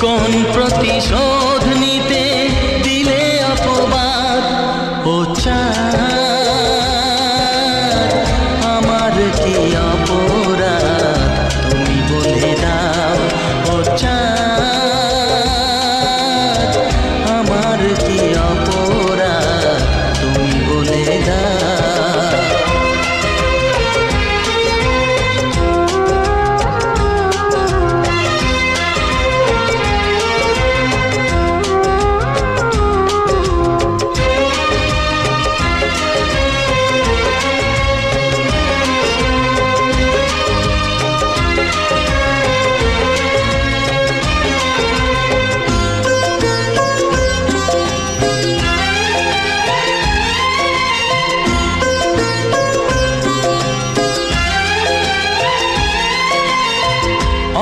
কোন প্রতিশোধ নিতে দিলে অপবাদ ও চাঁদ, আমার কি অপরাধ তুমি বলে দাও ও চাঁদ, আমার কি অপরাধ তুমি বলে দাও।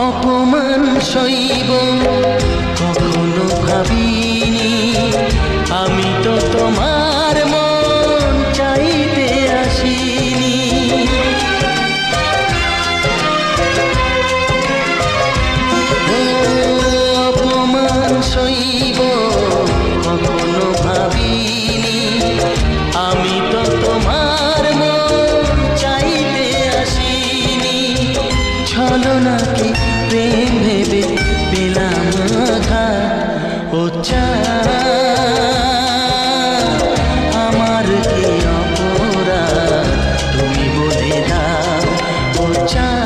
অপমান সইব কখনো ভাবিনি, আমি তো তোমার মন চাইতে আসিনি। অপমান সইব কখনো ভাবিনি, আমি তো তোমার মন চাইতে আসিনি। ছলনাকে প্রেম ভেবে পেলাম ঘাত ও চাঁদ, আমার কি অপরাধ তুমি বলে দাও ও চাঁদ।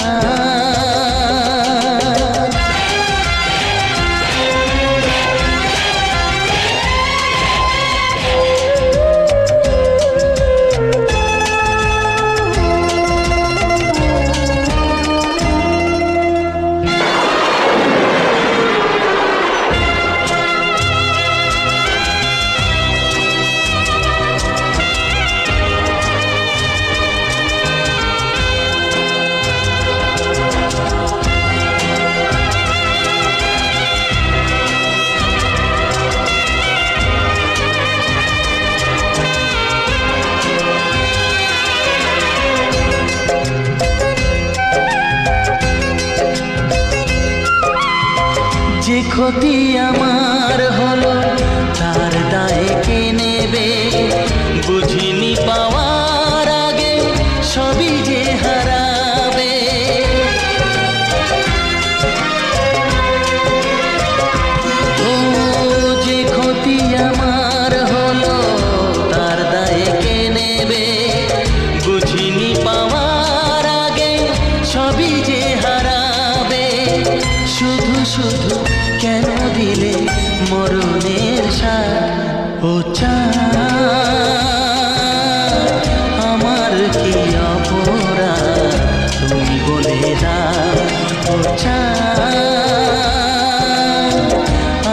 যে ক্ষতি আমার হলো তার দায় কে নেবে, বুঝিনি পাওয়ার আগে সবই যে হারাবে। ও যে ক্ষতি আমার হলো তার দায় কে নেবে, বুঝিনি পাওয়ার আগে সবই যে হারাবে। শুধু শুধু কেন দিলে মরণের সাথ ও চাঁদ, আমার কি অপরাধ তুমি বলে দাও ও চাঁদ,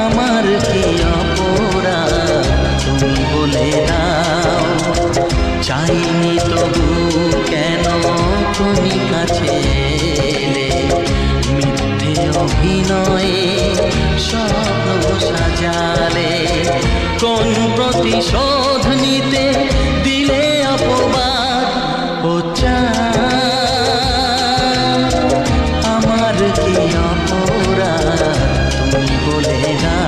আমার কি অপরাধ তুমি বলে দাও। চাইনি তবু কেন তুমি কাছে এলে, মিথ্যে অভিনয়ে স্বপ্ন সাজালে। কোন প্রতিশোধ নিতে দিলে অপবাদ ও চাঁদ, আমার কি অপরাধ তুমি বলে দাও।